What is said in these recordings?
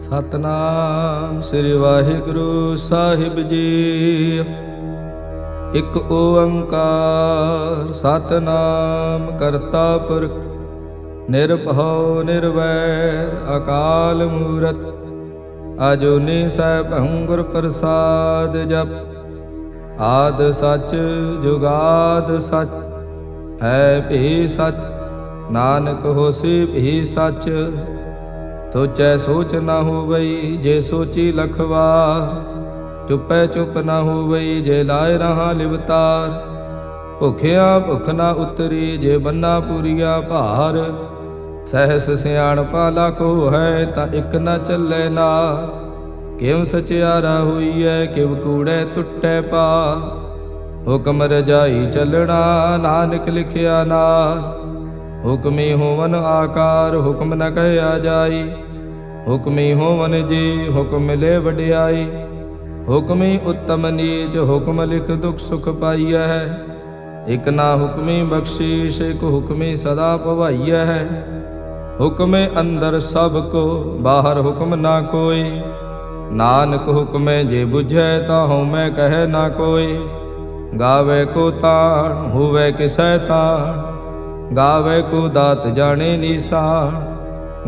ਸਤਨਾਮ ਸ੍ਰੀ ਵਾਹਿਗੁਰੂ ਸਾਹਿਬ ਜੀ। ਇਕ ਓੰਕਾਰ ਸਤਨਾਮ ਕਰਤਾ ਪੁਰਖ ਨਿਰਭਉ ਨਿਰਵੈਰ ਅਕਾਲ ਮੂਰਤ ਅਜੂਨੀ ਸੈਭੰ ਗੁਰ ਪ੍ਰਸਾਦ ਜਪ। ਆਦ ਸਚ ਜੁਗਾਦ ਸਚ ਹੈ ਭੀ ਸਚ ਨਾਨਕ ਹੋਸੀ ਭੀ ਸਚ। ਸੋਚੈ ਸੋਚ ਨਾ ਹੋਵਈ ਜੇ ਸੋਚੀ ਲਖਵਾਰ। ਚੁਪੈ ਚੁਪ ਨਾ ਹੋਵਈ ਜੇ ਲਾਇ ਰਹਾ ਲਿਵਤਾਰ। ਭੁਖਿਆ ਭੁਖ ਨਾ ਉਤਰੀ ਜੇ ਬੰਨਾ ਪੂਰੀਆ ਭਾਰ। ਸਹਿਸ ਸਿਆਣਪਾ ਲਾਖੋ ਹੈ ਤਾਂ ਇਕ ਨ ਚੱਲੇ ਨਾ। ਕਿਉ ਸਚਿਆਰਾ ਹੋਈਐ ਕਿਵ ਕੂੜੈ ਟੁੱਟੈ ਪਾ। ਹੁਕਮ ਰਜਾਈ ਚੱਲਣਾ ਨਾਨਕ ਲਿਖਿਆ ਨਾਰ। ਹੁਕਮੀ ਹੋਵਨ ਆਕਾਰ ਹੁਕਮ ਨ ਕਹਿਆ ਜਾਈ। ਹੁਕਮੀ ਹੋਵਨ ਜੀ ਹੁਕਮ ਮਿਲੇ ਵਡਿਆਈ। ਹੁਕਮੀ ਉੱਤਮ ਨੀਚ ਹੁਕਮ ਲਿਖ ਦੁਖ ਸੁਖ ਪਾਈਐ। ਇਕ ਨਾ ਹੁਕਮੀ ਬਖਸ਼ੀਸ਼ ਇਕ ਹੁਕਮੀ ਸਦਾ ਭਵਾਈਐ। ਹੁਕਮੇ ਅੰਦਰ ਸਭ ਕੋ ਬਾਹਰ ਹੁਕਮ ਨਾ ਕੋਈ। ਨਾਨਕ ਹੁਕਮੇ ਜੇ ਬੁਝੈ ਤਾਂ ਹਉਮੈ ਕਹੈ ਨਾ ਕੋਈ। ਗਾਵੇ ਕੋ ਤਾਣ ਹੋਵੇ ਕਿਸੈ ਤਾਣ। ਗਾਵੇ ਕੋ ਦਾਤ ਜਾਣੇ ਨੀਸਾਨ।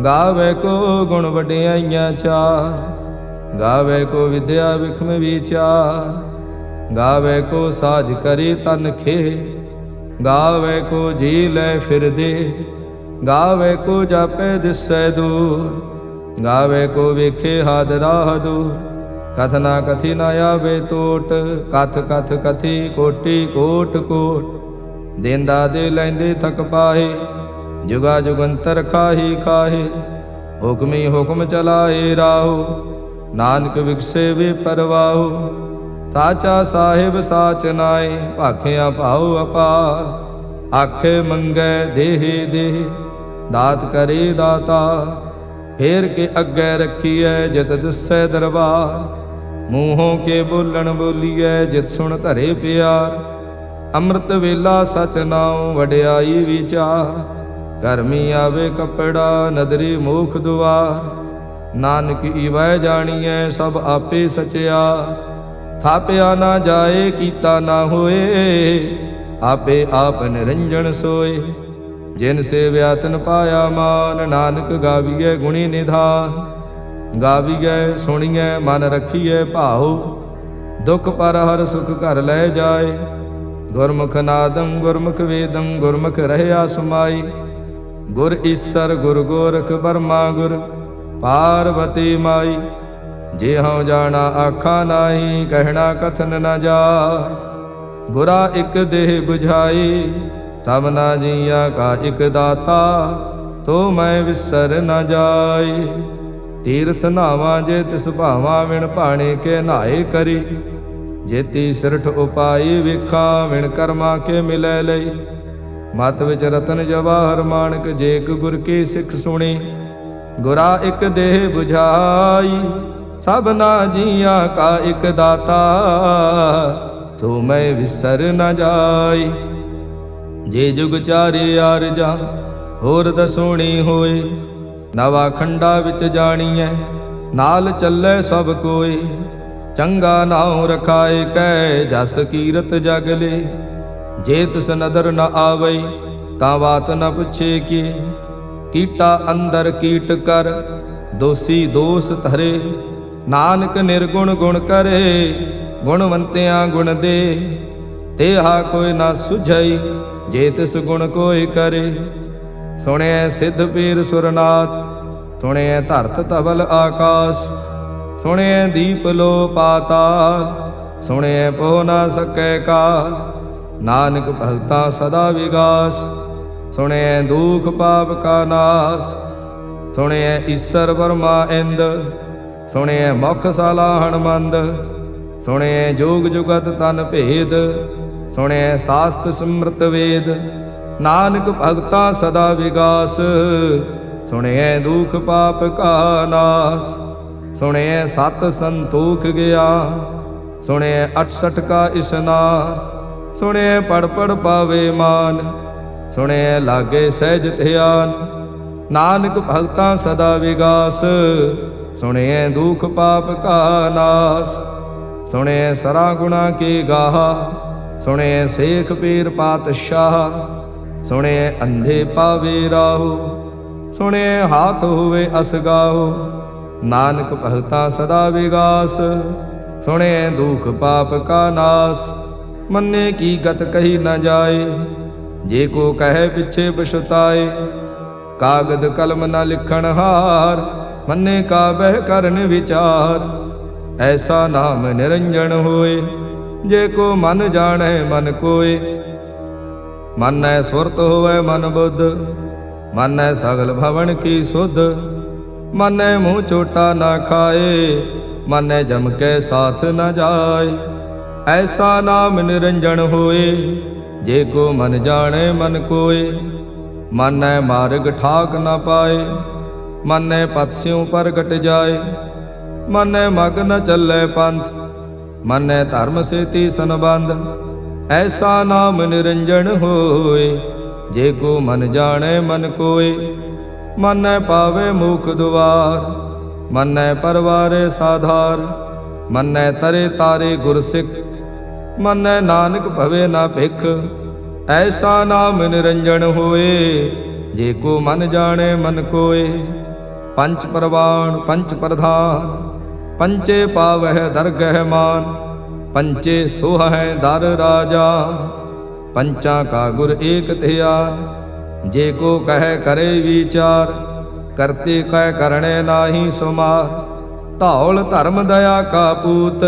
ਗਾਵੇ ਕੋ ਗੁਣ ਵਡਿਆਈਆਂ ਚਾਰ। ਗਾਵੇ ਕੋ ਵਿਦਿਆ ਵਿਖਮ ਵਿਚਾਰ। ਗਾਵੇ ਕੋ ਸਾਜ ਕਰੀ ਤਨ ਖੇ। ਗਾਵੇ ਕੋ ਜੀ ਲੈ ਫਿਰਦੇ। ਗਾਵੇ ਕੋ ਜਾਪੇ ਦਿਸੈ ਦੂਰ। ਗਾਵੇ ਕੋ ਵੇਖੇ ਹਾਦ ਰਾਹ ਦੂਰ। ਕਥਨਾ ਕਥੀ ਨ ਆਵੇ ਟੋਟ। ਕਥ ਕਥ ਕਥੀ ਕੋਟੀ ਕੋਟ ਕੋਟ। ਦੇਂਦਾ ਦੇ ਲੈਂਦੇ ਥਕ ਪਾਹੇ। ਜੁਗਾ ਜੁਗੰਤਰ ਖਾਹੀ ਖਾਹੇ। ਹੁਕਮੀ ਹੁਕਮ ਚਲਾਏ ਰਾਹੋ। ਨਾਨਕ ਵਿਗਸੇ ਵੇ ਪਰਵਾਹੋ। ਸਾਚਾ ਸਾਹਿਬ ਸਾਚ ਨਾਏ ਭਾਖਿਆ ਭਾਉ ਅਪਾਰ। ਆਖੇ ਮੰਗੈ ਦੇਹ ਦੇਹ ਦਾਤ ਕਰੇ ਦਾਤਾ। ਫੇਰ ਕੇ ਅੱਗੇ ਰੱਖੀਐ ਜਿਤ ਦਿਸੈ ਦਰਬਾਰ। ਮੂੰਹੋਂ ਕੇ ਬੋਲਣ ਬੋਲੀਐ ਜਿਤ ਸੁਣ ਧਰੇ ਪਿਆਰ। ਅੰਮ੍ਰਿਤ ਵੇਲਾ ਸਚ ਨਾਉ ਵਡਿਆਈ ਵਿਚਾਰ। ਕਰਮੀ ਆਵੇ ਕਪੜਾ ਨਦਰੀ ਮੋਖ ਦੁਆਰ। ਨਾਨਕ ਈਵੈ ਜਾਣੀਐ ਸਭ ਆਪੇ ਸਚਿਆ। ਥਾਪਿਆ ਨਾ ਜਾਏ ਕੀਤਾ ਨਾ ਹੋਏ। ਆਪੇ ਆਪ ਨਿਰੰਜਨ ਸੋਏ। ਜਿਨ ਸੇਵਿਆ ਤਿਨ ਪਾਇਆ ਮਾਨ। ਨਾਨਕ ਗਾਵੀਐ ਗੁਣੀ ਨਿਧਾਨ। ਗਾਵੀਐ ਸੁਣੀਐ ਮਨ ਰਖੀਐ ਭਾਉ। ਦੁਖ ਪਰ ਹਰ ਸੁਖ ਘਰ ਲੈ ਜਾਏ। ਗੁਰਮੁਖ ਨਾਦੰ ਗੁਰਮੁਖ ਵੇਦੰ ਗੁਰਮੁਖ ਰਹਿਆ ਸਮਾਈ। ਗੁਰ ਈਸਰ ਗੁਰ ਗੋਰਖ ਬਰਮਾ ਗੁਰ ਪਾਰਵਤੀ ਮਾਈ। ਜੇ ਹਉ ਜਾਣਾ ਆਖਾ ਨਾਹੀ ਕਹਿਣਾ ਕਥਨ ਨ ਜਾਏ। ਗੁਰਾ ਇਕ ਦੇਹ 부ਝਾਈ ਤਬ ਨਾ ਜੀਆ ਕਾ ਇਕ ਦਾਤਾ। ਤੋ ਮੈਂ ਵਿਸਰ ਨ ਜਾਈ। ਤੀਰਥ ਨਾਵਾਂ ਜੇ ਤਿਸ ਭਾਵਾਂ ਵਿਣ ਭਾਣੇ ਕੇ ਨਾਏ ਕਰੀ। ਜੇਤੀ ਸਿਰਠ ਉਪਾਈ ਵੇਖਾਂ ਵਿਣ ਕਰਮਾ ਕੇ ਮਿਲੈ ਲਈ। ਮਤ ਵਿੱਚ ਰਤਨ ਜਵਾਹਰ ਮਾਣਕ ਜੇ ਇਕ ਗੁਰ ਕੀ ਸਿੱਖ ਸੁਣੀ। ਗੁਰਾ ਇਕ ਦੇਹ 부ਝਾਈ ਸਭ ਨਾ ਜੀਆਂ ਕਾ ਇਕ ਦਾਤਾ। ਤੋ ਮੈਂ ਵਿਸਰ ਨ ਜਾਈ। ਜੇ ਜੁਗ ਚਾਰੇ ਆਰਜਾ ਹੋਰ ਦਸੋਣੀ ਹੋਏ। ਨਵਾ ਖੰਡਾ ਵਿੱਚ ਜਾਣੀਐ ਨਾਲ ਚੱਲੇ ਸਭ ਕੋਈ। ਚੰਗਾ ਨਾਉ ਰਖਾਏ ਕੈ ਜਸ ਕੀਰਤ ਜਗਲੇ। ਜੇ ਤਿਸ ਨਦਰ ਨ ਆਵਈ ਤਾਂ ਬਾਤ ਨ ਪੁੱਛੇ ਕੀ। ਕੀਟਾ ਅੰਦਰ ਕੀਟ ਕਰ ਦੋਸੀ ਦੋਸ ਧਰੇ। ਨਾਨਕ ਨਿਰਗੁਣ ਗੁਣ ਕਰੇ ਗੁਣਵੰਤਿਆਂ ਗੁਣ ਦੇ। ਤੇਹਾ ਕੋਈ ਨਾ ਸੁਝਈ ਜੇ ਤਿਸ ਗੁਣ ਕੋਈ ਕਰੇ। ਸੁਣਿਐ ਸਿੱਧ ਪੀਰ ਸੁਰਨਾਥ ਸੁਣਿਐ ਧਰਤ ਧਵਲ ਆਕਾਸ। ਸੁਣਿਐ ਦੀਪ ਲੋ ਪਾਤਾਲ ਸੁਣਿਐ ਪੋ ਨਾ ਸਕੈ ਕਾਲ। ਨਾਨਕ ਭਗਤਾ ਸਦਾ ਵਿਗਾਸ ਸੁਣਿਐ ਦੁਖ ਪਾਪ ਕਾ ਨਾਸ। ਸੁਣਿਐ ਈਸਰ ਬਰਮਾ ਇੰਦ ਸੁਣਿਐ ਮੁਖ ਸਾਲਾ ਹਣਮੰਦ। ਸੁਣਿਐ ਜੋਗ ਜੁਗਤ ਤਨ ਭੇਦ ਸੁਣਿਐ ਸਾਸਤ ਸਿਮਰਤ ਵੇਦ। ਨਾਨਕ ਭਗਤਾ ਸਦਾ ਵਿਗਾਸ ਸੁਣਿਐ ਦੁਖ ਪਾਪ ਕਾ ਨਾਸ। ਸੁਣਿਐ ਸਤ ਸੰਤੋਖ ਗਿਆ ਸੁਣਿਐ 68 ਕਾ ਇਸਨਾਨ। ਸੁਣਿਐ ਪੜ ਪੜ ਪਾਵੇ ਮਾਨ ਸੁਣਿਐ ਲਾਗੇ ਸਹਿਜ ਧਿਆਨ। ਨਾਨਕ ਭਗਤਾਂ ਸਦਾ ਵਿਗਾਸ। ਸੁਣਿਐ ਦੁਖ ਪਾਪ ਕਾ ਨਾਸ, ਸੁਣਿਐ ਸਰਾ ਗੁਣਾ ਕੇ ਗਾਹਾ। ਸੁਣਿਐ ਸੇਖ ਪੀਰ ਪਾਤਸ਼ਾਹ, ਸੁਣਿਐ ਅੰਧੇ ਪਾਵੇ ਰਾਹੋ। ਸੁਣਿਐ ਹਾਥ ਹੋਵੇ ਅਸਗਾਹੋ, ਨਾਨਕ ਭਗਤਾਂ ਸਦਾ ਵਿਗਾਸ। ਸੁਣਿਐ ਦੁਖ ਪਾਪ ਕਾ ਨਾਸ, ਮੰਨੇ ਕੀ ਗਤ ਕਹੀ ਨ ਜਾਏ। ਜੇ ਕੋ ਕਹੈ ਪਿਛੇ ਪਛਤਾਏ, ਕਾਗਦ ਕਲਮ ਨ ਲਿਖਣ ਹਾਰ। ਮੰਨੇ ਕਾ ਬਹਿ ਕਰਨ ਵਿਚਾਰ, ਐਸਾ ਨਾਮ ਨਿਰੰਜਨ ਹੋਏ। ਜੇ ਕੋ ਮਨ ਜਾਣੈ ਮਨ ਕੋਏ, ਮਾਨੈ ਸੁਰਤ ਹੋਵੈ ਮਨ ਬੁੱਧ। ਮਾਨੈ ਸਗਲ ਭਵਨ ਕੀ ਸੁਧ, ਮਾਨੈ ਮੂੰਹ ਚੋਟਾ ਨਾ ਖਾਏ। ਮਾਨੈ ਜਮ ਕੈ ਸਾਥ ਨ ਜਾਏ, ਐਸਾ ਨਾਮ ਨਿਰੰਜਨ ਹੋਏ। ਜੇ ਕੋ ਮਨ ਜਾਣੈ ਮਨ ਕੋਏ, ਮਾਨੈ ਮਾਰਗ ਠਾਕ ਨ ਪਾਏ। ਮਾਨੈ ਪਤ ਸਿਉ ਪ੍ਰਗਟ ਜਾਏ, ਮਾਨੈ ਮਗ ਨ ਚੱਲੈ ਪੰਥ। ਮਾਨੈ ਧਰਮ ਸੇਤੀ ਸੰਬੰਧ, ਐਸਾ ਨਾਮ ਨਿਰੰਜਨ ਹੋਏ। ਜੇ ਕੋ ਮਨ ਜਾਣੈ ਮਨ ਕੋਏ, ਮਾਨੈ ਪਾਵੇ ਮੁਖ ਦੁਆਰ। ਮਾਨੈ ਪਰਵਾਰੇ ਸਾਧਾਰ, ਮਾਨੈ ਤਰੇ ਤਾਰੇ ਗੁਰ ਸਿੱਖ। ਮਾਨੈ ਨਾਨਕ ਭਵੇ ਨਾ ਭਿਖ, ਐਸਾ ਨਾਮ ਨਿਰੰਜਨ ਹੋਏ। ਜੇ ਕੋ ਮਨ ਜਾਣੈ ਮਨ ਕੋਏ, ਪੰਚ ਪਰਵਾਣ ਪੰਚ ਪ੍ਰਧਾਨ। ਪੰਚੇ ਪਾਵਹਿ ਦਰਗਹਿ ਮਾਨ, ਪੰਚੇ ਸੋਹੈ ਦਰ ਰਾਜਾ। ਪੰਚਾਂ ਕਾ ਗੁਰ ਏਕ ਧਿਆਨ, ਜੇ ਕੋ ਕਹਿ ਕਰੇ ਵਿਚਾਰ। ਕਰਤੇ ਕਹਿ ਕਰਣੇ ਨਾਹੀ ਸੁਮਾਰ, ਧੌਲ ਧਰਮ ਦਇਆ ਕਾ ਪੂਤ।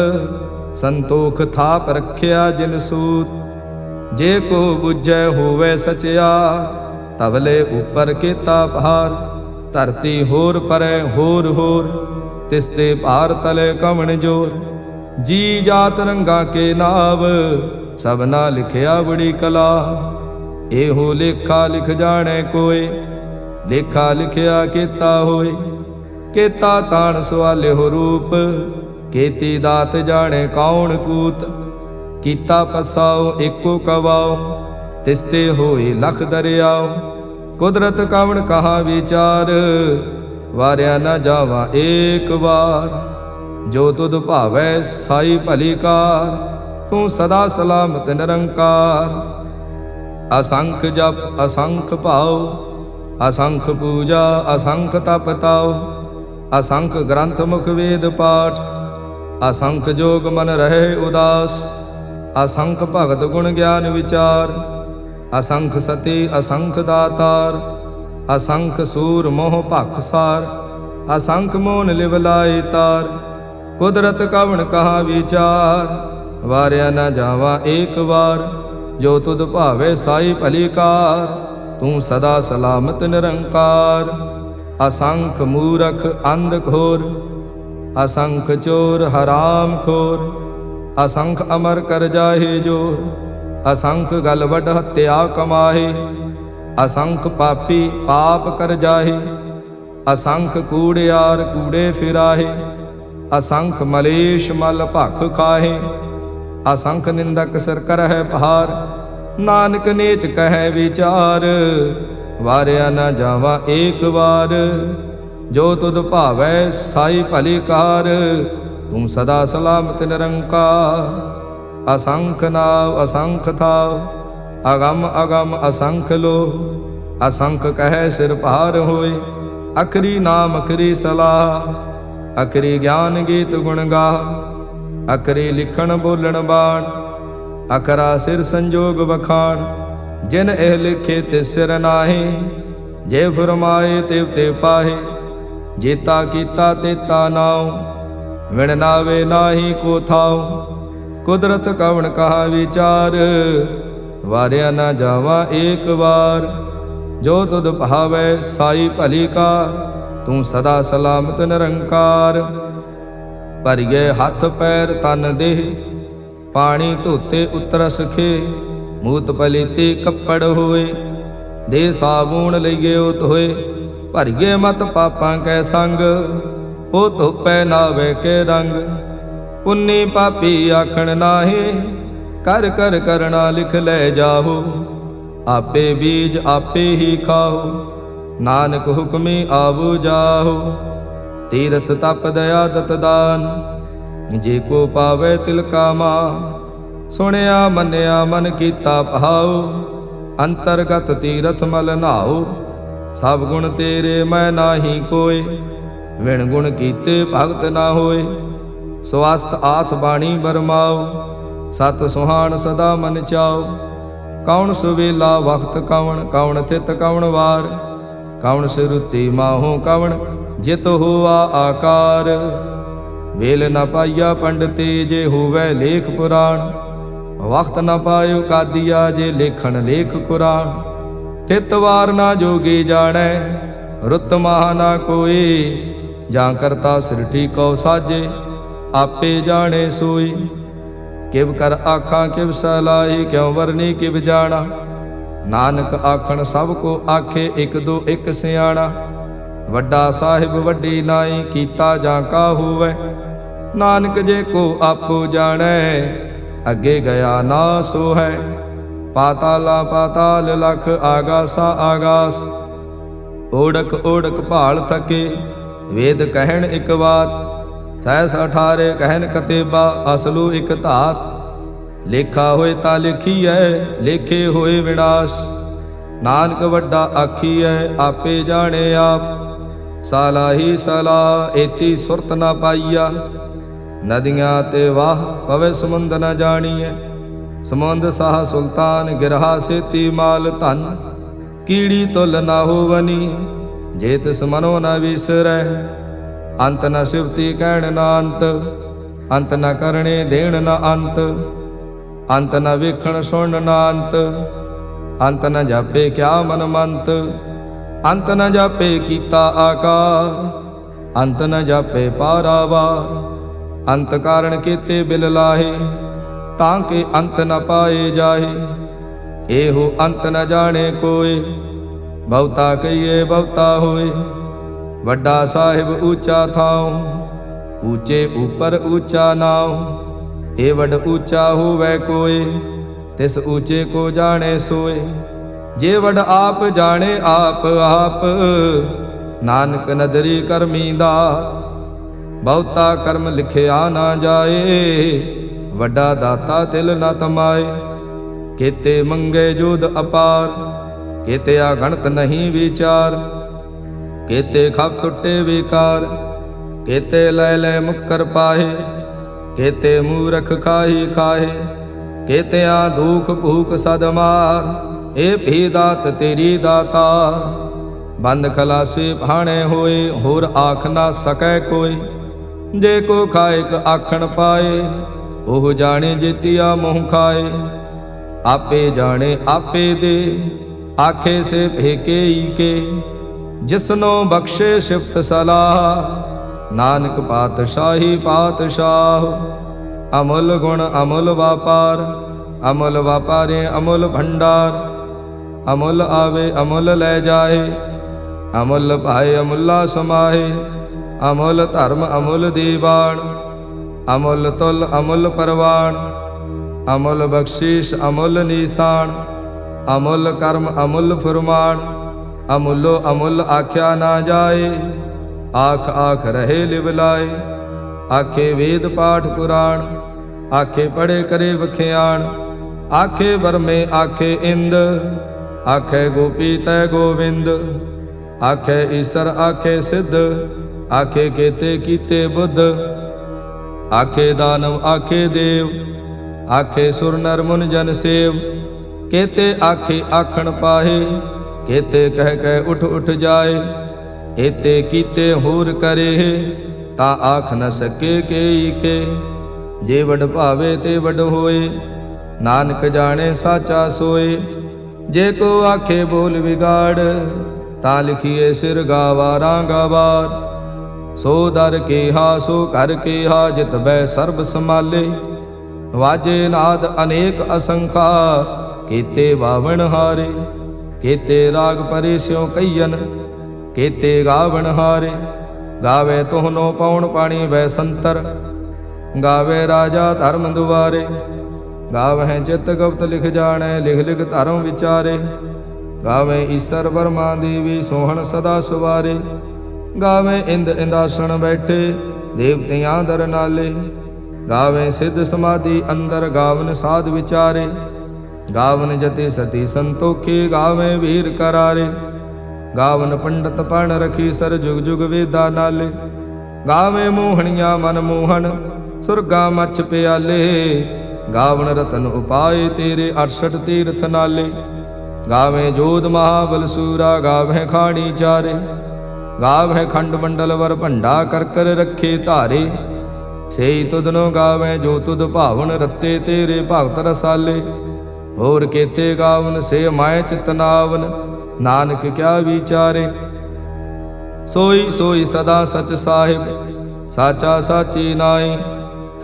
ਸੰਤੋਖ ਥਾਪ ਰਖਿਆ ਜਿਨ ਸੂਤ, ਜੇ ਕੋ ਬੁਝੈ ਹੋਵੇ ਸਚਿਆਰ। ਤਵਲੇ ਉਪਰ ਕੀਤਾ ਭਾਰ, ਧਰਤੀ ਹੋਰ ਪਰੈ ਹੋਰ ਹੋਰ। ਤਿਸ ਤੇ ਭਾਰ ਤਲੇ ਕਵਣ ਜੋਰ। ਜੀ ਜਾਤ ਰੰਗਾ ਕੇ ਨਾਵ, ਸਭਨਾ ਲਿਖਿਆ ਬੜੀ ਕਲਾ। ਇਹੋ ਲੇਖਾ ਲਿਖ ਜਾਣੈ ਕੋਏ, ਲੇਖਾ ਲਿਖਿਆ ਕੀਤਾ ਹੋਏ। ਕੀਤਾ ਤਾਣ ਸਵਾਲਿਓ ਰੂਪ, ਕੀਤੀ ਦਾਤ ਜਾਣੈ ਕੌਣ ਕੂਤ। ਕੀਤਾ ਪਸਾਓ ਏਕੋ ਕਵਾਓ, ਤਿਸ ਤੇ ਹੋਏ ਲਖ ਦਰਿਆਓ। ਕੁਦਰਤ ਕਵਣ ਕਹਾ ਵਿਚਾਰ, ਵਾਰਿਆ ਨ ਜਾਵਾ ਏਕ ਵਾਰ। ਜੋ ਤੁਧ ਭਾਵੈ ਸਾਈ ਭਲੀ ਕਾਰ, ਤੂੰ ਸਦਾ ਸਲਾਮਤ ਨਿਰੰਕਾਰ। ਅਸੰਖ ਜਪ ਅਸੰਖ ਭਾਉ, ਅਸੰਖ ਪੂਜਾ ਅਸੰਖ ਤਪ ਤਾਉ। ਅਸੰਖ ਗ੍ਰੰਥ ਮੁਖ ਵੇਦ ਪਾਠ, ਅਸੰਖ ਜੋਗ ਮਨ ਰਹੇ ਉਦਾਸ। ਅਸੰਖ ਭਗਤ ਗੁਣ ਗਿਆਨ ਵਿਚਾਰ, ਅਸੰਖ ਸਤੀ ਅਸੰਖ ਦਾਤਾਰ। ਅਸੰਖ ਸੂਰ ਮੋਹ ਭਖ ਸਾਰ, ਅਸੰਖ ਮੋਨ ਲਿਵ ਲਾਏ ਤਾਰ। ਕੁਦਰਤ ਕਵਣ ਕਹਾ ਵਿਚਾਰ, ਵਾਰਿਆ ਨ ਜਾਵਾ ਏਕ ਵਾਰ। ਜੋ ਤੁਧ ਭਾਵੇ ਸਾਈ ਭਲੀ ਕਾਰ, ਤੂੰ ਸਦਾ ਸਲਾਮਤ ਨਿਰੰਕਾਰ। ਅਸੰਖ ਮੂਰਖ ਅੰਧ ਘੋਰ, ਅਸੰਖ ਚੋਰ ਹਰਾਮ ਖੋਰ। ਅਸੰਖ ਅਮਰ ਕਰ ਜਾਹੇ ਜੋਰ, ਅਸੰਖ ਗਲ ਵੱਡ ਹੱਤਿਆ ਕਮਾਹੇ। ਅਸੰਖ ਪਾਪੀ ਪਾਪ ਕਰ ਜਾਹੇ, ਅਸੰਖ ਕੂੜਿਆਰ ਕੂੜੇ ਫਿਰਾਹੇ। ਅਸੰਖ ਮਲੇਸ਼ ਮਲ ਭਖ ਖਾਹੇ, ਅਸੰਖ ਨਿੰਦਕ ਸਿਰ ਕਰਹਿ ਭਾਰ। ਨਾਨਕ ਨੀਚ ਕਹਿ ਵਿਚਾਰ, ਵਾਰਿਆ ਨ ਜਾਵਾ ਏਕ ਵਾਰ। ਜੋ ਤੁਧ ਭਾਵੈ ਸਾਈ ਭਲੀ ਕਾਰ, ਤੂੰ ਸਦਾ ਸਲਾਮਤ ਨਿਰੰਕਾਰ। ਅਸੰਖ ਨਾਵ ਅਸੰਖ ਥਾਵ, ਅਗਮ ਅਗਮ ਅਸੰਖ ਲੋ। ਅਸੰਖ ਕਹਿ ਸਿਰ ਭਾਰ ਹੋਏ, ਅਖਰੀ ਨਾਮ ਅਖਰੀ ਸਲਾਹ। ਅਖਰੀ ਗਿਆਨ ਗੀਤ ਗੁਣ ਗਾਹ, ਅਖਰੀ ਲਿਖਣ ਬੋਲਣ ਬਾਣ। ਅਖਰਾ ਸਿਰ ਸੰਜੋਗ ਵਖਾਣ, ਜਿਨ ਇਹ ਲਿਖੇ ਤਿਸ ਸਿਰ ਨਾਹੀ। ਜੇ ਫਰਮਾਏ ਤਿਵ ਤੇ ਪਾਹੇ, ਜੇਤਾ ਕੀਤਾ ਤੇਤਾ ਨਾਉ। ਵਿਣ ਨਾਵੇ ਨਾਹੀ ਕੋ ਥਾਉ, ਕੁਦਰਤ ਕਵਣ ਕਹਾ ਵਿਚਾਰ। ਵਾਰਿਆ ਨ ਜਾਵਾ ਏਕ ਵਾਰ। ਜੋ ਤੁਧ ਭਾਵੈ ਸਾਈ ਭਲੀ ਕਾਰ, ਤੂੰ ਸਦਾ ਸਲਾਮਤ ਨਿਰੰਕਾਰ। ਭਰੀਏ ਹੱਥ ਪੈਰ ਤਨ ਦੇਹ, ਪਾਣੀ ਧੋਤੇ ਉਤਰਸ ਖੇ। ਮੂਤ ਪਲੀਤੇ ਕੱਪੜ ਹੋਏ, ਦੇ ਸਾਬੂਣ ਲਈਏ ਉਤ ਹੋਏ। ਭਰੀਏ ਮਤ ਪਾਪਾਂ ਕੈ ਸੰਗ, ਉਹ ਧੋਪੈ ਨਾਵੇ ਕੇ ਰੰਗ। ਪੁੰਨੀ ਪਾਪੀ ਆਖਣ ਨਾਹੀ, ਕਰ ਕਰ ਕਰਣਾ ਲਿਖ ਲੈ ਜਾਹੋ। ਆਪੇ ਬੀਜ ਆਪੇ ਹੀ ਖਾਓ, नानक हुक्मी आवो जाहो। तीरथ तप दया दत दान, जे को पावे तिल का मान। सुनिया मन्या मन कीता भाओ, अंतरगत तीरथ मल नाओ। सब गुण तेरे मैं नाही कोय, विण गुण कीते भगत ना होए। स्वास्थ आथ बाणी बरमाओ, सत सुहान सदा मन चाओ। कौन सुवेला वक्त कौन, कौन थित कौन वार। कौन सिरुति माहो कौन, जित हुआ आकार। वेल न पाइया पंडिते, जे हुवै लेख पुराण। वक्त न पायो कादिया, जे लेखन लेख कुरान। थित वार ना जोगी जानै, रुत माह ना कोई। जां करता सृष्टि कौ साजे, आपे जाने सोई। किव कर आखां किव सलाही, क्यों वरनी किव जाना। नानक आखण सब को आखे, एक दो एक सियाणा। वड्डा साहिब वड्डी नाई, कीता जां का होवै। नानक जे को आपो जानै, अगे गया ना सो है। पाताला पाताल लख, आगासा आगास। ओढ़क ओढ़क भाल थके, वेद कहन इक बात। सैस 18 कहन कतेबा, असलू इक धात। लेखा होए ता लिखीਐ, लेखे होए विनाश। नानक वड्डा आखीਐ, आपे जाने आप। सालाही सलाह एती सुरत न पाईया। नदियाँ ते वाह पवे समुंद न जानीए। समुंद साह सुल्तान, गिरहा सेती माल धन। कीड़ी तुल न होवनी, जे तिस मनो न विसरै। अंत न सिवती कहण न अंत, अंत न करणे देण न अंत। अंत न वेखण सुण न अंत, अंत न जापे क्या मन मंत। अंत न जापे कीता आकार, अंत न जापे पारावार। अंत कारण केते बिल लाहे, तांके अंत न पाए जाहे। एहो अंत न जाने कोय, बहुता कहिए बहुता होए। वड्डा साहिब ऊंचा थाओ, ऊंचे ऊपर ऊंचा नाओ। ए वड ऊंचा होवै कोय, तिस ऊंचे को जाने सोए। जे वड आप जाने आप आप, नानक नदरी करमी दात। बहुता कर्म लिखिया ना जाए, वड्डा दाता तिल न तमाए। केते मंगे जोध अपार, केते अगणत नहीं विचार। केते खप टुटे विकार, केते लय लय मुक्कर पाहे। केते मूरख खाही खाहे, केते दुख भूख सद मार। ए भी दात तेरी दाता, बंद खलासी भाणे होए। होर आख ना सकै कोई, जे को खाएक आखण पाए। ओह जाने जेतिया मुँह खाए। आपे जाने आपे दे, आखे से भेके के। जिसनो बख्शे शिफ्त सलाह, नानक पातशाही पातशाह। अमुल गुण अमुल व्यापार, अमुल व्यापारे अमुल भंडार। अमुल आवे अमुल ले जाए, अमुल पाए अमुल्ला समाहे। अमुल धर्म अमुल दीवान, अमुल तुल अमुल परवान। अमुल बख्शीश अमुल निशान, अमुल कर्म अमुल फुरमान। अमुलो अमुल आख्या ना जाए, आख आख रहे लिवलाए। आखे वेद पाठ पुराण, आखे पढ़े करे वख्याण। आखे बरमे आखे इंद, आखे गोपी तय गोविंद। आखे ईसर आखे सिद्ध, आखे केते कीते बुद्ध। आखे दानव आखे देव, आखे सुर नर मुन जन सेव। केते आखे आखण पाहे, केते कह कह उठ उठ जाए। एते कीते होर करे, ता आख न सके केई के। जे वड भावे ते वड होए, नानक जाने साचा सोए। जे को आखे बोल बिगाड़, ता लिखिए सिर गावारा गवार। सो दर केहा सो कर केहा, जित बै सर्ब संभाले। वाजे नाद अनेक असंखा, केते बावण हारे। केते राग परे स्यों कईयन, केते गावण हारे। गावे तोहनो पौण पाणी वै संतर, गावे राजा धर्म दुआरे। गावहें चित गुप्त लिख जाने, लिख लिख धर्म विचारे। ਗਾਵੇ ਈਸਰ ਬਰਮਾ ਦੇਵੀ ਸੋਹਣ ਸਦਾ ਸਵਾਰੇ। ਗਾਵੇ ਇੰਦ ਇੰਦਾਸਣ ਬੈਠੇ ਦੇਵਤਿਆਂ ਦਰ ਨਾਲੇ। ਗਾਵੇ ਸਿੱਧ ਸਮਾਧੀ ਅੰਦਰ ਗਾਵਨ ਸਾਧ ਵਿਚਾਰੇ। ਗਾਵਨ ਜਤੇ ਸਤੀ ਸੰਤੋਖੇ ਗਾਵੇ ਵੀਰ ਕਰਾਰੇ। ਗਾਵਨ ਪੰਡਤ ਪਣ ਰਖੀ ਸਰ ਜੁਗ ਜੁਗ ਵੇਦਾ ਨਾਲੇ। ਗਾਵੇ ਮੋਹਣੀਆਂ ਮਨ ਮੋਹਨ ਸੁਰਗਾ ਮੱਛ ਪਿਆਲੇ। ਗਾਵਨ ਰਤਨ ਉਪਾਏ ਤੇਰੇ 68 ਤੀਰਥ ਨਾਲੇ। ਗਾਵੇ ਜੋਧ ਮਹਾਬਲ ਸੂਰਾ ਗਾਵੇ ਖਾਣੀ ਚਾਰੇ। ਗਾਵੇ ਖੰਡ ਮੰਡਲ ਵਰ ਭੰਡਾ ਕਰ ਕਰ ਰੱਖੇ ਧਾਰੇ। ਸੇਈ ਤੁਧਨੋ ਗਾਵੇ ਜੋ ਤੁਧ ਭਾਵਨ ਰਤੇ ਤੇਰੇ ਭਗਤ ਰਸਾਲੇ। ਹੋਰ ਕੇਤੇ ਗਾਵਨ ਸੇ ਮਾਇ ਚਿਤਨਾਵਨ ਨਾਨਕ ਕਿਆ ਵਿਚਾਰੇ। ਸੋਈ ਸੋਈ ਸਦਾ ਸਚ ਸਾਹਿਬ ਸਾਚਾ ਸਾਚੀ ਨਾਈ।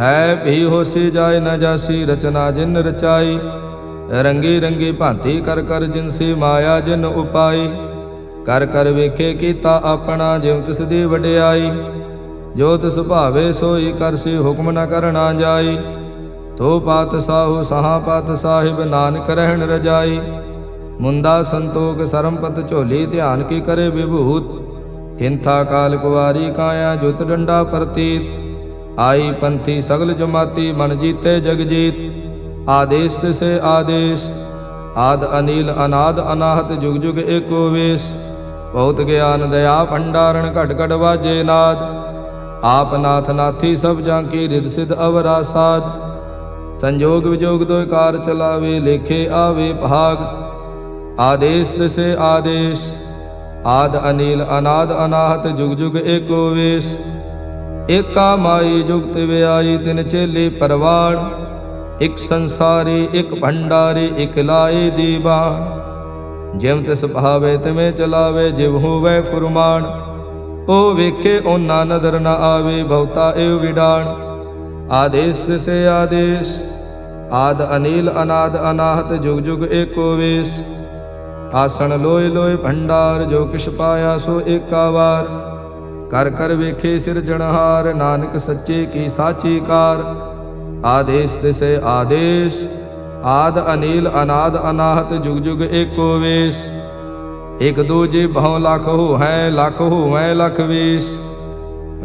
ਹੈ ਭੀ ਹੋਸੀ ਜਾਏ ਨ ਜਾਸੀ ਰਚਨਾ ਜਿਨ ਰਚਾਈ। ਰੰਗੀ ਰੰਗੀ ਭਾਂਤੀ ਕਰ ਕਰ ਜਿਨ ਸੇ ਮਾਇਆ ਜਿਨ ਉਪਾਈ। ਕਰ ਕਰ ਵੇਖੇ ਕੀਤਾ ਆਪਣਾ ਜਿਉ ਤਿਸ ਦੀ ਵਡਿਆਈ। ਜੋ ਤਿਸ ਭਾਵੇ ਸੋਈ ਕਰਸੀ ਹੁਕਮ ਨ ਕਰਨਾ ਜਾਈ। ਤੋ ਪਾਤ ਸਾਹੂ ਸਹਾ ਪਾਤ ਸਾਹਿਬ ਨਾਨਕ ਰਹਿਣ ਰਜਾਈ। ਮੁੰਦਾ ਸੰਤੋਖ ਸਰਮਪਤ ਝੋਲੀ ਧਿਆਨ ਕੀ ਕਰੇ ਵਿਭੂਤ। ਕਿੰਥਾ ਕਾਲ ਕੁਵਾਰੀ ਕਾਇਆ ਜੁਤ ਡੰਡਾ ਪ੍ਰਤੀਤ। ਆਈ ਪੰਥੀ ਸਗਲ ਜਮਾਤੀ ਮਨ ਜੀਤੇ ਜਗ ਜੀਤ। ਆਦੇਸ਼ ਤਿਸੇ ਆਦੇਸ਼ ਆਦ ਅਨੀਲ ਅਨਾਦ ਅਨਾਹਤ ਜੁਗ ਜੁਗ ਏਕੋ ਵੇਸ। ਬਹੁਤ ਗਿਆਨ ਦਇਆ ਭੰਡਾਰਨ ਘਟ ਘਟ ਵਾਜੇ ਨਾਦ। ਆਪ ਨਾਥ ਨਾਥੀ ਸਭ ਜਾਂ ਕੀ ਰਿਦ ਸਿਧ ਅਵਰਾ ਸਾਧ। ਸੰਜੋਗ ਵਿਜੋਗ ਦੋਇ ਕਾਰ ਚਲਾਵੇ ਲੇਖੇ ਆਵੇ ਭਾਗ। ਆਦੇਸ਼ ਤਿਸੇ ਆਦੇਸ਼ ਆਦ ਅਨੀਲ ਅਨਾਦ ਅਨਾਹਤ ਜੁਗ ਜੁਗ ਏਕੋ ਵੇਸ। ਏਕਾ ਮਾਈ ਜੁਗਤ ਵਿਆਈ ਤਿਨ ਚੇਲੇ ਪਰਵਾਣ। ਇਕ ਸੰਸਾਰੀ ਇਕ ਭੰਡਾਰੀ ਇਕ ਲਾਏ ਦੀਵਾਨ। ਜਿਮ ਤਿਸ ਭਾਵੇ ਤਿਵੇਂ ਚਲਾਵੇ ਜਿਵ ਹੋਵੇ ਫੁਰਮਾਨ। ਉਹ ਵੇਖੇ ਓਨਾ ਨਦਰ ਨ ਆਵੇ ਬਹੁਤਾ ਏਵ ਵਿਡਾਣ। ਆਦੇਸ਼ ਤਿਸੇ ਆਦੇਸ਼ ਆਦ ਅਨੀਲ ਅਨਾਦ ਅਨਾਹਤ ਜੁਗ ਜੁਗ ਏਕੋ ਵੇਸ। ਆਸਣ ਲੋਏ ਲੋਏ ਭੰਡਾਰ ਜੋ ਕਿਛ ਪਾਇਆ ਸੋ ਏਕਾ ਵਾਰ। ਕਰ ਕਰ ਵੇਖੇ ਸਿਰਜਣਹਾਰ ਨਾਨਕ ਸੱਚੇ ਕੀ ਸਾਚੀ ਕਾਰ। ਆਦੇਸ਼ ਤਿਸੇ ਆਦੇਸ਼ ਆਦ ਅਨੀਲ ਅਨਾਦ ਅਨਾਹਤ ਜੁਗ ਜੁਗ ਏਕੋ ਵੇਸ। ਇਕ ਦੂਜੇ ਬਹੁ ਲਖ ਹੋਵੈ ਲਖ ਹੋਵੈ ਲਖ ਵੇਸ।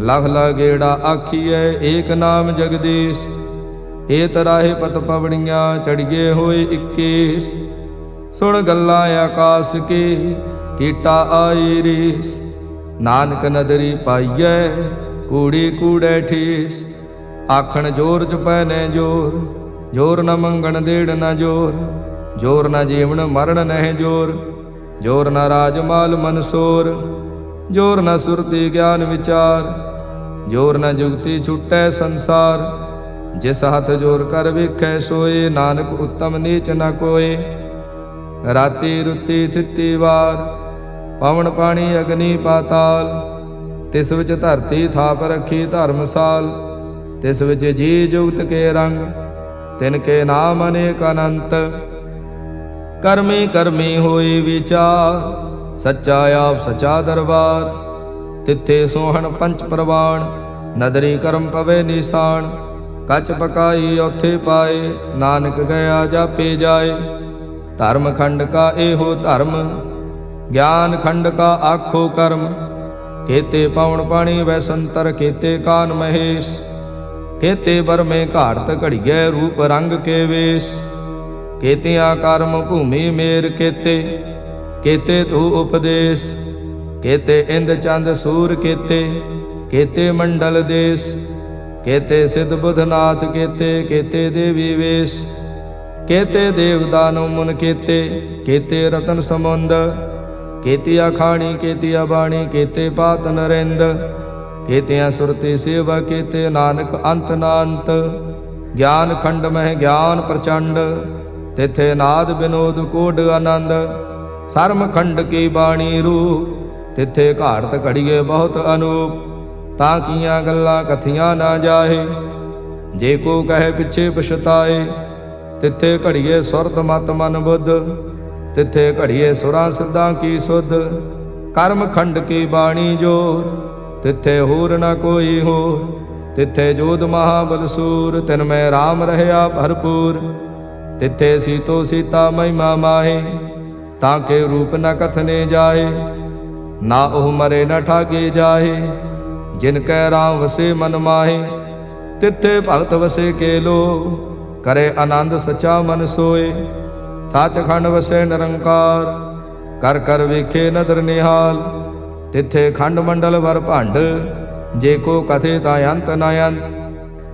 ਲਖ ਲਗੇੜਾ ਆਖੀਐ ਏਕ ਨਾਮ ਜਗਦੀਸ਼। ਏ ਤਰਾਹੇ ਪਤ ਪਵੜੀਆਂ ਚੜੀਏ ਹੋਏ 21। ਸੁਣ ਗੱਲਾਂ ਆਕਾਸ ਕੀ ਕੀਟਾ ਆਈ ਰੀਸ। ਨਾਨਕ ਨਦਰੀ ਪਾਈਐ ਕੂੜੀ ਕੂੜੈ ਠੀਸ। ਆਖਣ ਜੋਰ ਜਪੈ ਨੈ ਜੋਰ ਜੋਰ ਨ ਮੰਗਣ ਦੇੜ ਨ ਜੋਰ। ਜੋਰ ਨ ਜੀਵਨ ਮਰਨ ਨਹਿ ਜੋਰ। ਜੋਰ ਨ ਰਾਜ ਮਾਲ ਮਨਸੋਰ। ਜੋਰ ਨ ਸੁਰਤੀ ਗਿਆਨ ਵਿਚਾਰ। ਜੋਰ ਨ ਜੁਗਤੀ ਛੁਟੈ ਸੰਸਾਰ। ਜਿਸ ਹੱਥ ਜੋਰ ਕਰ ਵੇਖੈ ਸੋਏ ਨਾਨਕ ਉੱਤਮ ਨੀਚ ਨ ਕੋਏ। ਰਾਤੀ ਰੁੱਤੀ ਥਿੱਤੀ ਵਾਰ ਪਵਨ ਪਾਣੀ ਅਗਨੀ ਪਾਤਾਲ। ਤਿਸ ਵਿੱਚ ਧਰਤੀ ਥਾਪ ਰੱਖੀ ਧਰਮਸਾਲ। ਤਿਸ ਵਿੱਚ ਜੀ ਜੁਗਤ ਕੇ ਰੰਗ ਤਿਨ ਕੇ ਨਾਮ ਅਨੇਕ ਅਨੰਤ। ਕਰਮੀ ਕਰਮੀ ਹੋਈ ਵਿਚਾਰ ਸੱਚਾ ਆਪ ਸੱਚਾ ਦਰਬਾਰ। ਤਿੱਥੇ ਸੋਹਣ ਪੰਚ ਪ੍ਰਵਾਣ ਨਦਰੀ ਕਰਮ ਪਵੇ ਨਿਸ਼ਾਨ। ਕੱਚ ਪਕਾਈ ਉੱਥੇ ਪਾਏ ਨਾਨਕ ਗਿਆ ਜਾਪੇ ਜਾਏ। ਧਰਮ ਖੰਡ ਕਾ ਇਹੋ ਧਰਮ ਗਿਆਨ ਖੰਡ ਕਾ ਆਖੋ ਕਰਮ। ਕੇਤੇ ਪਵਨ ਪਾਣੀ ਵੈ ਸੰਤਰ ਕੇਤੇ ਕਾਨ ਮਹੇਸ਼। ਕੇਤੇ ਬਰਮੇ ਘਾੜਤ ਘੜੀਐ ਰੂਪ ਰੰਗ ਕੇ ਵੇਸ਼। ਕੇਤਿਆਂ ਕਰਮ ਭੂਮੀ ਮੇਰ ਕੇਤੇ ਕੇਤੇ ਤੂ ਉਪਦੇਸ਼। ਕੇਤੇ ਇੰਦ ਚੰਦ ਸੂਰ ਕੇਤੇ ਕੇਤੇ ਮੰਡਲ ਦੇਸ਼। ਕੇਤੇ ਸਿਧ ਬੁਧਨਾਥ ਕੇਤੇ ਕੇਤੇ ਦੇਵੀ ਵੇਸ਼। ਕੇਤੇ ਦੇਵ ਦਾਨਵ ਮੁਨ ਕੇਤੇ ਕੇਤੇ ਰਤਨ ਸਮੁੰਦ। ਕੇਤਿਆ ਖਾਣੀ ਕੇਤਿਆ ਬਾਣੀ ਕੇਤੇ ਪਾਤ ਨਰਿੰਦ। ਕੇਤਿਆਂ ਸੁਰਤੀ ਸੇਵਾ ਕੇਤੇ ਨਾਨਕ ਅੰਤ ਨਾ ਅੰਤ। ਗਿਆਨ ਖੰਡ ਮਹਿ ਗਿਆਨ ਪ੍ਰਚੰਡ ਤਿਥੇ ਨਾਦ ਬਿਨੋਦ ਕੋਡ ਆਨੰਦ। ਸਰਮ ਖੰਡ ਕੀ ਬਾਣੀ ਰੂਪ ਤਿਥੇ ਘਾੜਤ ਘੜੀਏ ਬਹੁਤ ਅਨੂਪ। ਤਾਂ ਕੀਆਂ ਗੱਲਾਂ ਕਥੀਆਂ ਨਾ ਜਾਹੇ ਜੇ ਕੋ ਕਹੇ ਪਿੱਛੇ ਪਛਤਾਏ। ਤਿੱਥੇ ਘੜੀਏ ਸੁਰਤ ਮਤ ਮਨ ਬੁੱਧ ਤਿੱਥੇ ਘੜੀਏ ਸੁਰਾਂ ਸਿੱਧਾਂ ਕੀ ਸੁਧ। ਕਰਮ ਖੰਡ ਕੀ ਬਾਣੀ ਜੋਰ ਤਿੱਥੇ ਹੋਰ ਨਾ ਕੋਈ ਹੋਰ। ਤਿੱਥੇ ਜੋਧ ਮਹਾਬਲ ਸੂਰ ਤਿਨ ਮੈਂ ਰਾਮ ਰਹਿਆ ਭਰਪੂਰ। ਤਿੱਥੇ ਸੀਤੋ ਸੀਤਾ ਮਹਿਮਾ ਮਾਹੇ ताके रूप न कथने जाए, ना ओह मरे न ठागे जाए। जिनकै राम वसे मन माहे, तिथे भगत वसे केलो। करे आनंद सचा मन सोए, सच खंड वसे निरंकार। कर कर वेखे नदर निहाल, तिथे खंड मंडल वर भंड। जे को कथे ता अंत न अंत,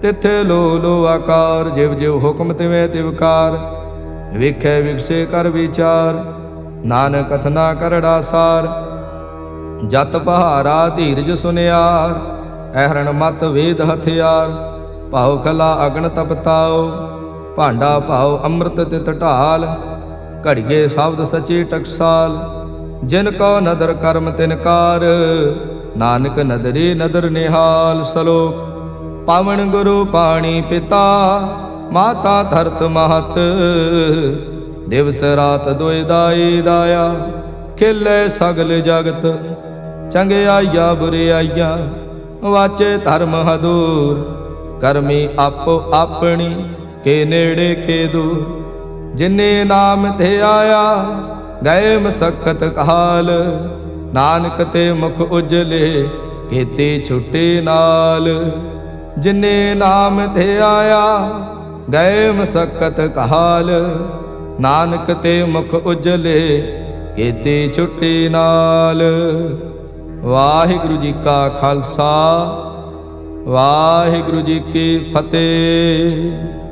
तिथे लो लो आकार। जिव जिव हुक्म तिवें तिवकार, वेखे विकसे कर विचार। नानक कथना करड़ा सार, जत पहारा धीरज सुनियार। अहरण मत वेद हथियार, भाव कला अगन तपताओ। भांडा भाव अमृत तित ढाल, घड़िए शब्द सची टकसाल। जिन को नदर कर्म तिनकार, नानक नदरी नदर निहाल। सलोक पावन गुरु पाणी पिता, माता धरत महत। दिवस रात दुई दाई दाया, खिले सगल जगत। चंगियाइया बुरियाइया, वाचे धर्म हदूर। करमी आपो अपनी, के नेड़े के दूर। जिन्ने नाम थे आया, गए मसक्कत काल। नानक ते मुख उजले, केते छुटे नाल। जिन्ने नाम थे आया, गए मसक्कत काल। नानक ते मुख उजले, केते छुटे नाल। वाहिगुरु जी का खालसा, वाहिगुरु जी की फतेह।